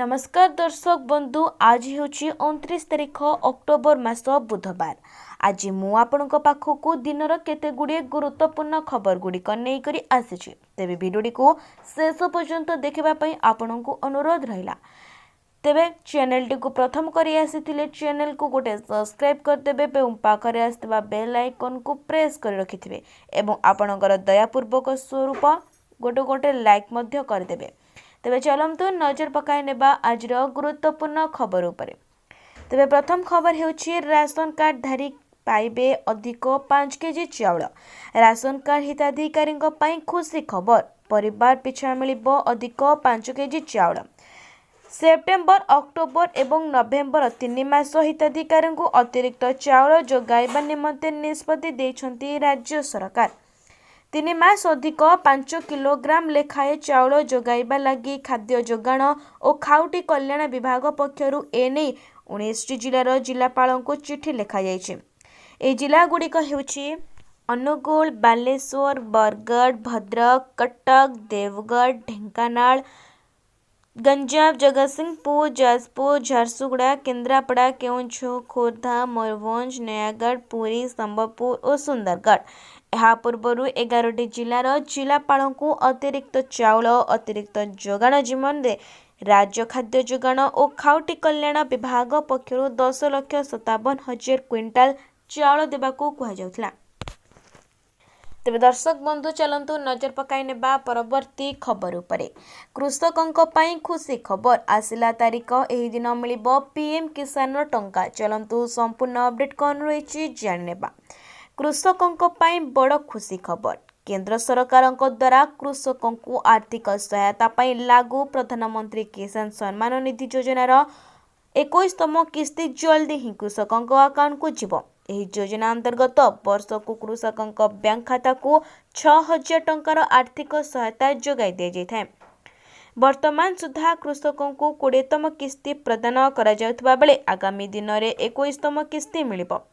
नमस्कार दर्शक बंधु आज हूँ 29 तारिख अक्टोबर मास बुधवार। आज मु आपणक पाखक दिनर केते गुड़िए गुरुत्वपूर्ण खबर गुड़िक नहीं आसी तेरे भिडी को शेष पर्यंत देखा आपण को अनुरोध रहा। तेबे चैनल टी को प्रथम करी आसी चैनल को गोटे सब्सक्राइब करदेवे और पाखरे आसवा बेल आइकन को प्रेस कर रखिथे एवं आपणकर दयापूर्वक स्वरूप गोटे गोटे लाइक मध्य करदेवे। तेबे चलंतु नजर पकाई नेबा आजर गुरुत्वपूर्ण खबर उपरे। तेबे प्रथम खबर हेउछि राशन कार्ड धारी पाइबे अधिक 5 केजी चाउल। राशन कार्ड हिताधिकारी खुशी खबर, परिवार पिछा मिलिबो अधिक 5 केजी चाउल। सेप्टेम्बर अक्टोबर एवं नवेम्बर 3 मास हिताधिकारी अतिरिक्त चाउल जोगाइबा निमंते निष्पत्ति दैछंती राज्य सरकार। 3 मास अधिक 5 किलोग्राम लेखाए चाउल जोगाइबा लगी खाद्य जोगाण और खाउटी कल्याण विभाग पक्षरु एने 19 जिलार जिलापाल को चिठी लिखा जाइछि। ए जिला गुड़िक हेउछि अनुगुल, बालेश्वर, बरगढ़, भद्रक, कटक, देवगढ़, ढेंकानाल, गंजाम, जगतसिंहपुर, जाजपुर, झारसुगुड़ा, केन्द्रापड़ा, केउंझर, खोर्धा, मयूरभंज, नयागढ़, पुरी, संबलपुर और सुंदरगढ़। यह पूर्व 11 जिलार जिलापाल को अतिरिक्त चाउल अतिरिक्त जोगाण निमंते राज्य खाद्य जोगाण और खाउटी कल्याण विभाग पक्षरु 10,57,000 क्विंटाल चाउल देबाकू कहुला। तेबे दर्शक बंधु चलंतु नजर पकाई नेबा परवर्ती खबर उपरे। कृषकों पई खुशी खबर, आसिला तारिख एही दिन मिलिबो पीएम किसान टंका। चलंतु संपूर्ण अपडेट कौन रही जानेबा। कृषकों पई बड़ खुशी खबर, केंद्र सरकार द्वारा कृषकों को आर्थिक सहायता पई लागू प्रधानमंत्री किसान सम्मान निधि योजनार 21तम किस्ती जल्दी ही कृषकों अकाउंट को जीव। एही योजना अंतर्गत वर्ष को कृषकों बैंक खाता को 6,000 टंकार आर्थिक सहायता जोगाई दि जाए। वर्तमान सुधा कृषकों को 20तम किस्ती प्रदान करा जाउथबा बेले आगामी दिन में 21तम किस्ती मिलिबो।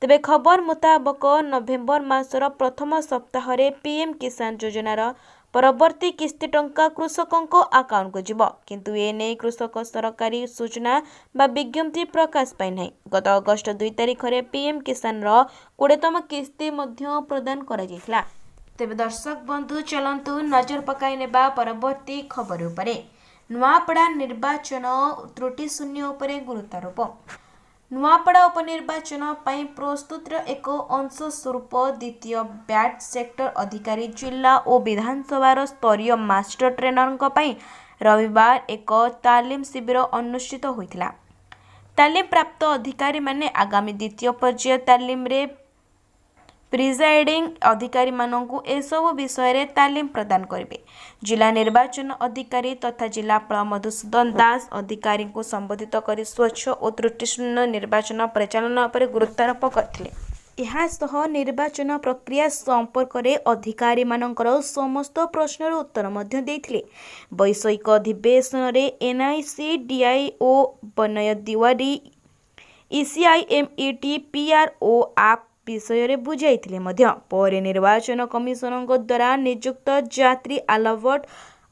तेबे खबर मुताबक नवेम्बर मासर प्रथम सप्ताह पीएम किसान योजनार परवर्ती किस्ती टंका कृषकों अकाउंट को जीव, किंतु एने कृषक सरकारी सूचना बा विज्ञप्ति प्रकाश पाई नहीं। गत अगस्त 2 तारिख पीएम किसान 20तम किस्ती मध्य प्रदान करा जायतिला। तेबे दर्शक बंधु चलंतु नजर पकाई नेबा परवर्ती खबर उपरे। नुआपड़ा निर्वाचन त्रुटि शून्य उपरे गुरुत्वारोप। नुआपड़ा उपनिर्वाचन पई प्रस्तुतर एक अंश स्वरूप द्वितीय बैट सेक्टर अधिकारी जिला और विधानसभा स्तरीय मास्टर ट्रेनर पई रविवार एक तालीम शिविर अनुष्ठित होइतिला। तालीम प्राप्त अधिकारी माने आगामी द्वितीय पर्याय तालीम रे प्रिजाइडिंग अधिकारी माननकु एसबु विषय रे तालीम प्रदान करिवे। जिला निर्वाचन अधिकारी तथा जिलापाल मधुसूदन दास अधिकारी को संबोधित करी स्वच्छ और त्रुटिशून्य निर्वाचन परिचालन पर गुरुत्वारोप करथिले। यहाँ सह निर्वाचन प्रक्रिया संपर्क में अधिकारी मानकर समस्त प्रश्नर उत्तर मध्य देथिले। वैषयिक अधिवेशन रे एनआईसी डीआईओ बनय दिवारी ईसीआईएमईटी पीआरओ आप विषय रे बुझाइथिले मध्य। पर निर्वाचन कमिशन द्वारा नियुक्त जात्री आलवट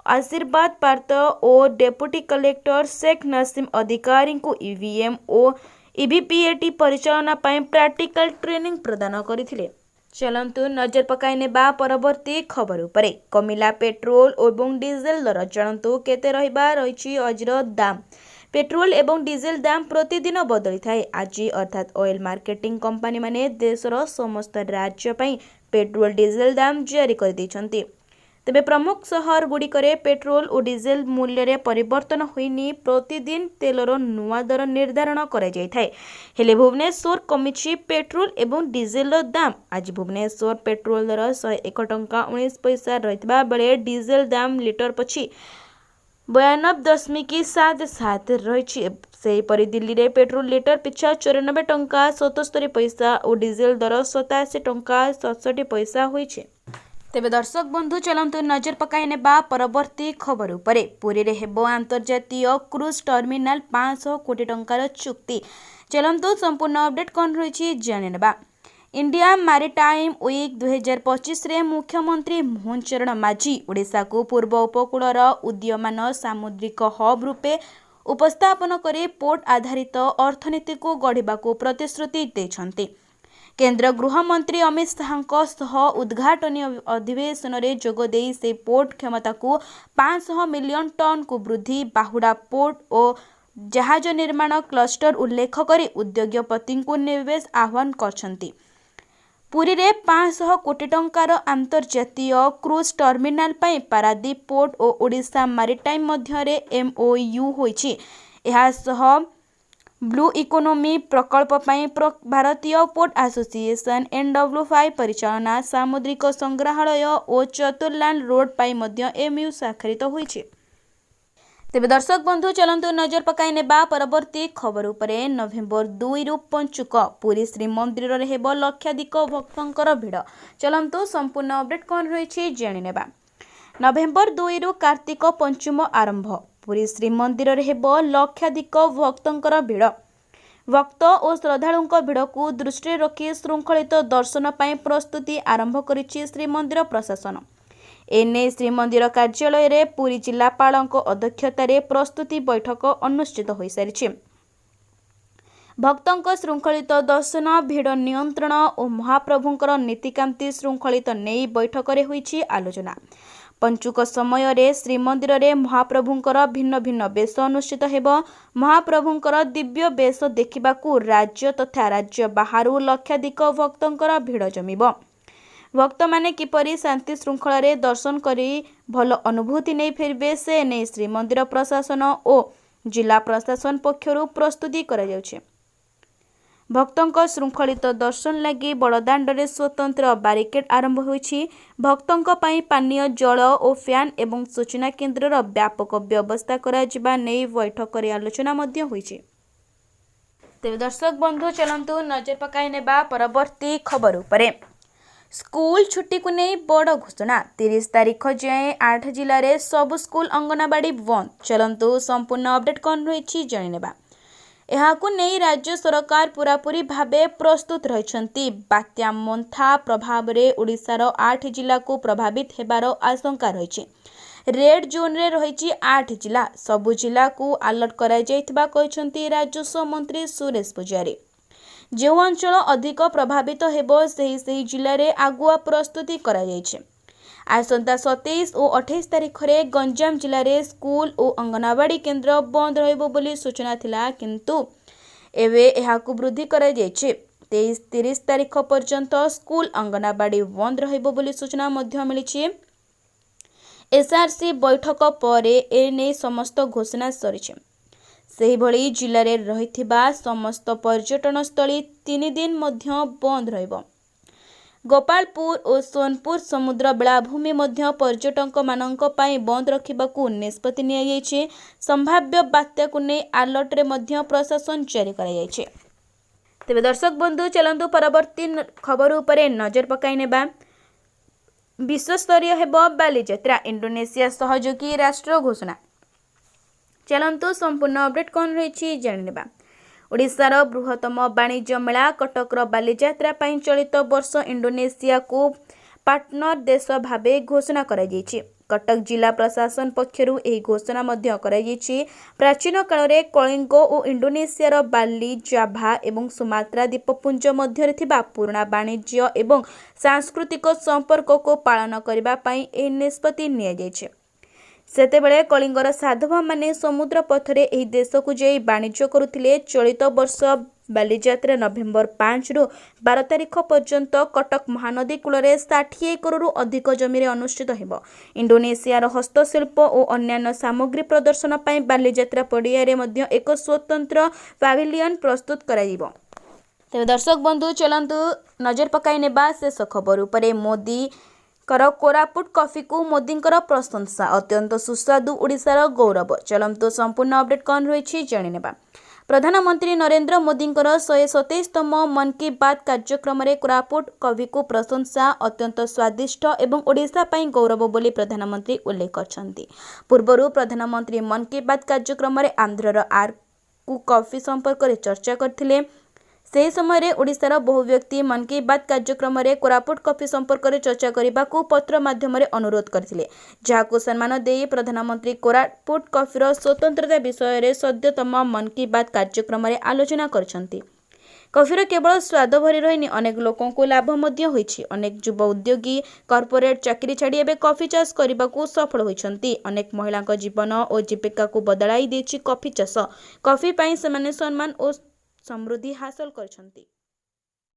आशीर्वाद पार्थ और डेप्यूटी कलेक्टर शेख नसीम अधिकारी को ईवीएम और ईवीपीएटी परिचालना पाई प्रैक्टिकल ट्रेनिंग प्रदान करथिले। चलंतु नजर पकाई नेबा परवर्ती खबर उपरे। कमिला पेट्रोल और डीजेल दर, जानतु केते रहिबा रहिछि अजर दाम। पेट्रोल एवं डीजेल दाम प्रतिदिन बदली थाए। आज अर्थात ऑयल मार्केटिंग कंपनी माने देशर समस्त राज्य पई पेट्रोल डीजेल दाम जारी कर दैछंती। तेबे प्रमुख शहर गुड़िकरे पेट्रोल और डीजेल मूल्य रे परिवर्तन होइनी प्रतिदिन तेलर नुआ दर निर्धारण करा जाय थाए। हेले भुवनेश्वर कमिछि पेट्रोल एवं डीजेल दाम। आज भुवनेश्वर पेट्रोल दर 101 टंका 19 पैसा रहितबा बेले डीजेल दाम लिटर पछि 92.77 रही। सेहीपरि दिल्ली रे पेट्रोल लिटर पिछा 94 टंका 77 पैसा और डीजेल दर 87 टंका 67 पैसा होइछे। तेबे दर्शक बंधु चलंतु नजर पकाई नेबा परवर्ती खबर उपरे। पुरी रे हेबो अंतर्जातीय क्रूज टर्मिनाल 500 कोटी टंकार चुक्ति। चलंतु संपूर्ण अपडेट कौन रही जाने नेबा। इंडिया मैरिटाइम वीक 2025 रे मुख्यमंत्री मोहन चरण माझी ओडिशा को पूर्व उपकूलर उदीयमान सामुद्रिक हब रूपे उपस्थापन करे पोर्ट आधारित अर्थनीति को गढ़ा को प्रतिश्रुति देछन्ति। केंद्र गृहमंत्री अमित शाह उद्घाटनी अधिवेशन में जोगदे से पोर्ट क्षमता को 500 मिलियन टन को वृद्धि बाहुड़ा पोर्ट और जहाज निर्माण क्लस्टर उल्लेख कर उद्योगपति को निवेश आह्वान करछन्ति। पुरी रे 500 कोटी टंकार अंतर्जातीय क्रूज टर्मिनाल पाई पारादीप पोर्ट और ओडिशा मैरिटाइम मध्य MOU होईछि। एहा सह ब्लू इकोनोमी प्रकल्प पाई भारतीय पोर्ट एसोसिएशन NW5 परिचालना सामुद्रिक संग्रहालय और चतुर्लांड रोड पाई मध्य MOU स्वाक्षरित होईछि। तेबे दर्शक बंधु चलंतु नजर पकाई नेबा परवर्ती खबर उपरे। नवेम्बर 2 रु पंचुक पुरी श्रीमंदिर रे हेबो लक्षाधिक भक्तंकर भिड़। चलंतु संपूर्ण अपडेट कोन रहिछि जानि नेबा। नवेम्बर 2 रु कार्तिक पंचम आरंभ पुरी श्रीमंदिर रे हेबो लक्षाधिक भक्तंकर भिड़। भक्त और श्रद्धालुंक भिड़ को दृष्टि रखी श्रृंखलित दर्शन पाई प्रस्तुति आरंभ करिछि श्रीमंदिर प्रशासन। एने श्रीमंदिर कार्यालय रे पुरी जिलापाल अध्यक्षतार प्रस्तुति बैठक अनुष्ठित हो सारी। भक्तों श्रृंखलित दर्शन भिड़ नियंत्रण और महाप्रभुंकर नीतिकांति श्रृंखलित नहीं बैठक रे होईछि आलोचना। पंचुक समय रे श्रीमंदिर रे महाप्रभुंकर भिन्न भिन्न बेश अनुष्ठित हेबो। महाप्रभुंकर दिव्य बेश देखिबाकू राज्य तथा राज्य बाहरु लक्षाधिक भक्तंकर भिड़ जमिबो। भक्त माने किपरि शांति श्रृंखला रे दर्शन करी भल अनुभूति नहीं फेरबे से नहीं श्रीमंदिर प्रशासन और जिला प्रशासन पक्षरु प्रस्तुति करा जाउछे। भक्तों श्रृंखलित दर्शन लगी बड़दाण्ड रे स्वतंत्र बारिकेड आरंभ होईछि। भक्तों पाई पानीय जल और फैन एवं सूचना केन्द्र व्यापक व्यवस्था करा जिबा नै बैठक रे आलोचना मध्य होईछि। तेबे दर्शक बंधु चलंतु नजर पकाई नेबा परवर्ती खबर उपरे। स्कूल छुट्टी को नहीं बड़ घोषणा 30 तारीख जाए 8 जिले में सबु स्कूल अंगनवाड़ी बंद। चलंतु संपूर्ण अपडेट कौन रही जानिनेबा। एहाकु नहीं राज्य सरकार पूरापूरी भावे प्रस्तुत रहिछन्ति। बात्या मंथा प्रभाव रे ओडिशार 8 जिला को प्रभावित हेबार आशंका रही। रेड जोन रे रही 8 जिला। सबु जिला को अलर्ट करा जायतिबा कहिसन्ति राजस्व मंत्री सुरेश पुजारी। जो अंचल अधिक प्रभावित हेबो सही जिले में आगुआ प्रस्तुति करा जायछे। आसंता 27 और 28 तारीख में गंजाम जिले में स्कूल और अंगनवाड़ी केन्द्र बंद रहिबो बोली सूचना थिला, किंतु एवे एहाकु वृद्धि करा जायछे। 23-30 तारीख पर्यंत स्कूल अंगनवाड़ी बंद रहिबो बोली सूचना मध्य मिलिछि। SRC बैठक पर एने समस्त घोषणा सरिछे। सेही भली जिले रे रहिथिबा समस्त पर्यटन स्थली 3 दिन मध्य बंद रहिबो। गोपालपुर और सोनपुर समुद्र बेलाभूमि मध्य पर्यटक मानक पाई बंद रखिबाकू निष्पत्ति निया जायछि। संभाव्य बात्या को नै अलर्ट रे मध्य प्रशासन जारी करा जायछि। तेबे दर्शक बंधु चलंतु परवर्ती खबर उपरे नजर पकाई नेबा। विश्वस्तरीय हेबो बालीजात्रा इंडोनेशिया सहयोगी राष्ट्र घोषणा। चलंतु संपूर्ण अपडेट कौन रही जानिनेबा। ओडिशार बृहत्तम वाणिज्य मेला कटकर बालीजात्रा पाई चलित वर्ष इंडोनेशिया को पार्टनर देश भावे घोषणा करा जायछि। कटक जिला प्रशासन पक्षरु एही घोषणा मध्य करा जायछि। प्राचीन काल रे कलिंग और इंडोनेशियार बाली, जाभा एवं सुमात्रा द्वीपपुंज मध्य थिबा पुराना वाणिज्य एवं सांस्कृतिक संपर्क को पालन करबा पाई एही निष्पत्ति निया जायछि। सेतेबेले कलिंगर साधव माने समुद्र पथरे एही देश को जाई वाणिज्य करुथिले। चलित वर्ष बालीजात्रा नवेम्बर 5 रु 12 तारीख पर्यंत कटक महानदी कूल 60 एकड़ अधिक जमी अनुष्ठित हेबो। इंडोनेशियार हस्तशिल्प और अन्य सामग्री प्रदर्शन पाई बालीजात्रा पड़िया मध्य एक स्वतंत्र पैविलियन प्रस्तुत कराइबो। तेबे दर्शक बंधु चलंतु नजर पकाई नेबा शेष खबर उपरे। मोदी कोरापुट कॉफी को मोदी प्रशंसा। अत्यंत सुस्वादु ओडिशार गौरव। चलंतु संपूर्ण अपडेट कौन रही जानिनेबा। प्रधानमंत्री नरेंद्र मोदी 127तम मन की बात कार्यक्रम में कोरापुट कॉफी को प्रशंसा अत्यंत स्वादिष्ट एवं ओडिशा पाई गौरव बोली प्रधानमंत्री उल्लेख करछन्ति। पूर्वरु प्रधानमंत्री मन की बात कार्यक्रम में आंध्रर आरकू कॉफी संपर्क में चर्चा करथिले। ସେହି ସମୟରେ ଓଡ଼ିଶାର ବହୁ ବ୍ୟକ୍ତି ମନ୍ କି ବାତ୍ କାର୍ଯ୍ୟକ୍ରମରେ କୋରାପୁଟ କଫି ସମ୍ପର୍କରେ ଚର୍ଚ୍ଚା କରିବାକୁ ପତ୍ର ମାଧ୍ୟମରେ ଅନୁରୋଧ କରିଥିଲେ, ଯାହାକୁ ସମ୍ମାନ ଦେଇ ପ୍ରଧାନମନ୍ତ୍ରୀ କୋରାପୁଟ କଫିର ସ୍ୱତନ୍ତ୍ରତା ବିଷୟରେ ସଦ୍ୟତମ ମନ୍ କି ବାତ୍ କାର୍ଯ୍ୟକ୍ରମରେ ଆଲୋଚନା କରିଛନ୍ତି। କଫିର କେବଳ ସ୍ୱାଦ ଭରି ରହିନି, ଅନେକ ଲୋକଙ୍କୁ ଲାଭ ମଧ୍ୟ ହୋଇଛି। ଅନେକ ଯୁବ ଉଦ୍ୟୋଗୀ କର୍ପୋରେଟ୍ ଚାକିରି ଛାଡ଼ି ଏବେ କଫି ଚାଷ କରିବାକୁ ସଫଳ ହୋଇଛନ୍ତି। ଅନେକ ମହିଳାଙ୍କ ଜୀବନ ଓ ଜୀବିକାକୁ ବଦଳାଇ ଦେଇଛି କଫି ଚାଷ। କଫି ପାଇଁ ସେମାନେ ସମ୍ମାନ ଓ ସମୃଦ୍ଧି ହାସଲ କରିଛନ୍ତି।